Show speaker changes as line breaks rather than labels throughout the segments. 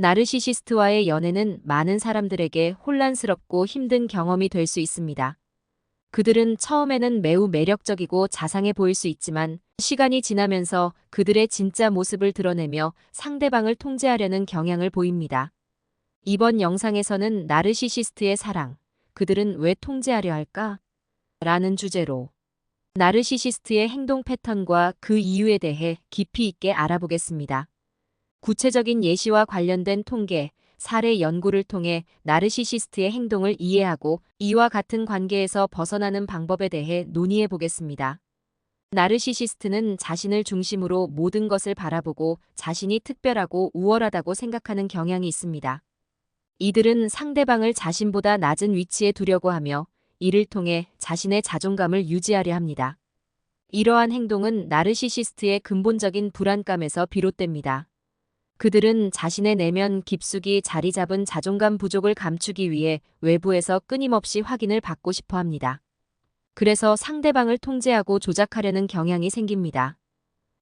나르시시스트와의 연애는 많은 사람들에게 혼란스럽고 힘든 경험이 될 수 있습니다. 그들은 처음에는 매우 매력적이고 자상해 보일 수 있지만 시간이 지나면서 그들의 진짜 모습을 드러내며 상대방을 통제하려는 경향을 보입니다. 이번 영상에서는 나르시시스트의 사랑, 그들은 왜 통제하려 할까? 라는 주제로 나르시시스트의 행동 패턴과 그 이유에 대해 깊이 있게 알아보겠습니다. 구체적인 예시와 관련된 통계, 사례 연구를 통해 나르시시스트의 행동을 이해하고 이와 같은 관계에서 벗어나는 방법에 대해 논의해 보겠습니다. 나르시시스트는 자신을 중심으로 모든 것을 바라보고 자신이 특별하고 우월하다고 생각하는 경향이 있습니다. 이들은 상대방을 자신보다 낮은 위치에 두려고 하며 이를 통해 자신의 자존감을 유지하려 합니다. 이러한 행동은 나르시시스트의 근본적인 불안감에서 비롯됩니다. 그들은 자신의 내면 깊숙이 자리 잡은 자존감 부족을 감추기 위해 외부에서 끊임없이 확인을 받고 싶어 합니다. 그래서 상대방을 통제하고 조작하려는 경향이 생깁니다.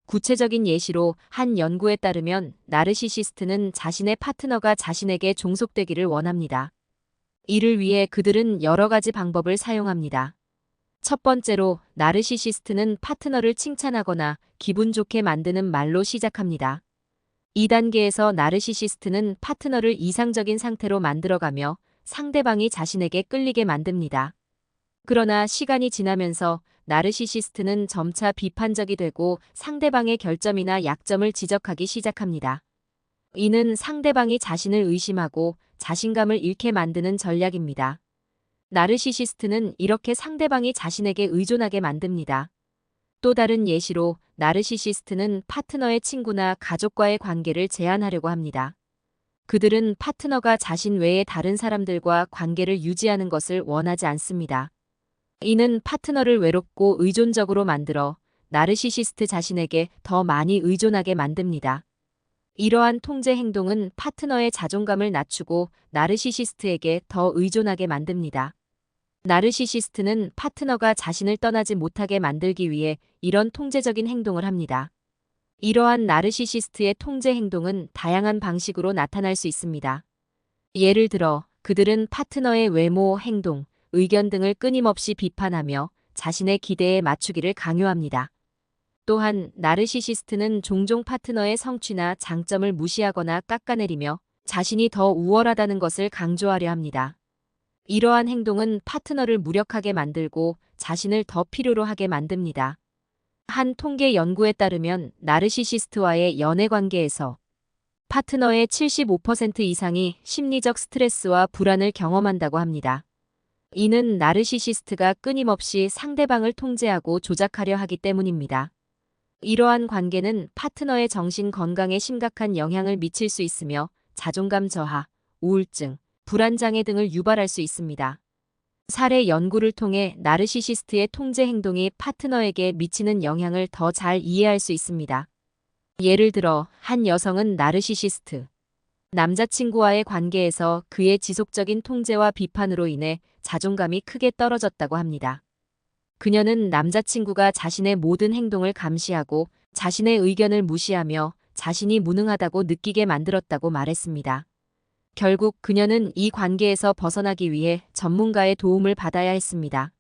구체적인 예시로 한 연구에 따르면 나르시시스트는 자신의 파트너가 자신에게 종속되기를 원합니다. 이를 위해 그들은 여러 가지 방법을 사용합니다. 첫 번째로 나르시시스트는 파트너를 칭찬하거나 기분 좋게 만드는 말로 시작합니다. 2단계에서 나르시시스트는 파트너를 이상적인 상태로 만들어가며 상대방이 자신에게 끌리게 만듭니다. 그러나 시간이 지나면서 나르시시스트는 점차 비판적이 되고 상대방의 결점이나 약점을 지적하기 시작합니다. 이는 상대방이 자신을 의심하고 자신감을 잃게 만드는 전략입니다. 나르시시스트는 이렇게 상대방이 자신에게 의존하게 만듭니다. 또 다른 예시로 나르시시스트는 파트너의 친구나 가족과의 관계를 제한하려고 합니다. 그들은 파트너가 자신 외의 다른 사람들과 관계를 유지하는 것을 원하지 않습니다. 이는 파트너를 외롭고 의존적으로 만들어 나르시시스트 자신에게 더 많이 의존하게 만듭니다. 이러한 통제 행동은 파트너의 자존감을 낮추고 나르시시스트에게 더 의존하게 만듭니다. 나르시시스트는 파트너가 자신을 떠나지 못하게 만들기 위해 이런 통제적인 행동을 합니다. 이러한 나르시시스트의 통제 행동은 다양한 방식으로 나타날 수 있습니다. 예를 들어 그들은 파트너의 외모, 행동, 의견 등을 끊임없이 비판하며 자신의 기대에 맞추기를 강요합니다. 또한 나르시시스트는 종종 파트너의 성취나 장점을 무시하거나 깎아내리며 자신이 더 우월하다는 것을 강조하려 합니다. 이러한 행동은 파트너를 무력하게 만들고 자신을 더 필요로 하게 만듭니다. 한 통계 연구에 따르면 나르시시스트와의 연애 관계에서 파트너의 75% 이상이 심리적 스트레스와 불안을 경험한다고 합니다. 이는 나르시시스트가 끊임없이 상대방을 통제하고 조작하려 하기 때문입니다. 이러한 관계는 파트너의 정신 건강에 심각한 영향을 미칠 수 있으며 자존감 저하, 우울증, 불안장애 등을 유발할 수 있습니다. 사례 연구를 통해 나르시시스트의 통제 행동이 파트너에게 미치는 영향을 더 잘 이해할 수 있습니다. 예를 들어 한 여성은 나르시시스트 남자친구와의 관계에서 그의 지속적인 통제와 비판으로 인해 자존감이 크게 떨어졌다고 합니다. 그녀는 남자친구가 자신의 모든 행동을 감시하고 자신의 의견을 무시하며 자신이 무능하다고 느끼게 만들었다고 말했습니다. 결국 그녀는 이 관계에서 벗어나기 위해 전문가의 도움을 받아야 했습니다.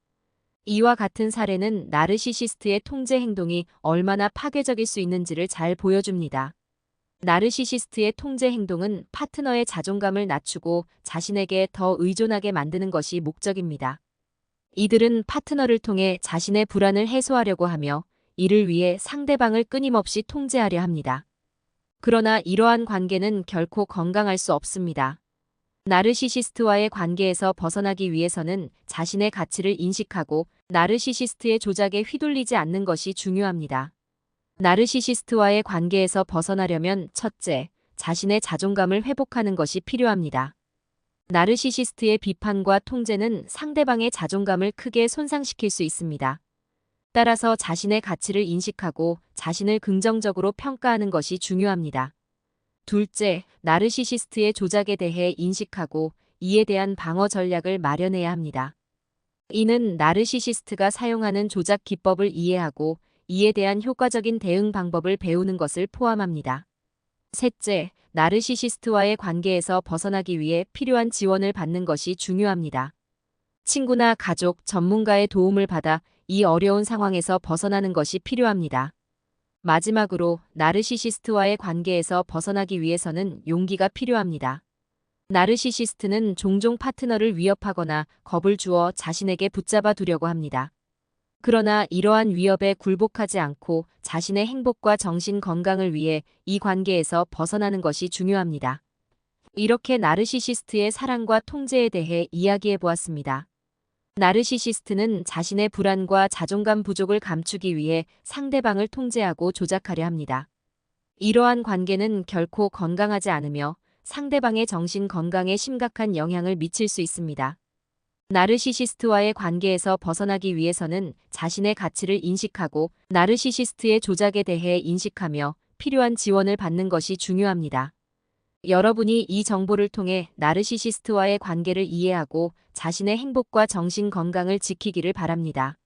이와 같은 사례는 나르시시스트의 통제 행동이 얼마나 파괴적일 수 있는지를 잘 보여줍니다. 나르시시스트의 통제 행동은 파트너의 자존감을 낮추고 자신에게 더 의존하게 만드는 것이 목적입니다. 이들은 파트너를 통해 자신의 불안을 해소하려고 하며 이를 위해 상대방을 끊임없이 통제하려 합니다. 그러나 이러한 관계는 결코 건강할 수 없습니다. 나르시시스트와의 관계에서 벗어나기 위해서는 자신의 가치를 인식하고 나르시시스트의 조작에 휘둘리지 않는 것이 중요합니다. 나르시시스트와의 관계에서 벗어나려면 첫째, 자신의 자존감을 회복하는 것이 필요합니다. 나르시시스트의 비판과 통제는 상대방의 자존감을 크게 손상시킬 수 있습니다. 따라서 자신의 가치를 인식하고 자신을 긍정적으로 평가하는 것이 중요합니다. 둘째, 나르시시스트의 조작에 대해 인식하고 이에 대한 방어 전략을 마련해야 합니다. 이는 나르시시스트가 사용하는 조작 기법을 이해하고 이에 대한 효과적인 대응 방법을 배우는 것을 포함합니다. 셋째, 나르시시스트와의 관계에서 벗어나기 위해 필요한 지원을 받는 것이 중요합니다. 친구나 가족, 전문가의 도움을 받아 이 어려운 상황에서 벗어나는 것이 필요합니다. 마지막으로 나르시시스트와의 관계에서 벗어나기 위해서는 용기가 필요합니다. 나르시시스트는 종종 파트너를 위협하거나 겁을 주어 자신에게 붙잡아 두려고 합니다. 그러나 이러한 위협에 굴복하지 않고 자신의 행복과 정신 건강을 위해 이 관계에서 벗어나는 것이 중요합니다. 이렇게 나르시시스트의 사랑과 통제에 대해 이야기해 보았습니다. 나르시시스트는 자신의 불안과 자존감 부족을 감추기 위해 상대방을 통제하고 조작하려 합니다. 이러한 관계는 결코 건강하지 않으며 상대방의 정신 건강에 심각한 영향을 미칠 수 있습니다. 나르시시스트와의 관계에서 벗어나기 위해서는 자신의 가치를 인식하고 나르시시스트의 조작에 대해 인식하며 필요한 지원을 받는 것이 중요합니다. 여러분이 이 정보를 통해 나르시시스트와의 관계를 이해하고 자신의 행복과 정신 건강을 지키기를 바랍니다.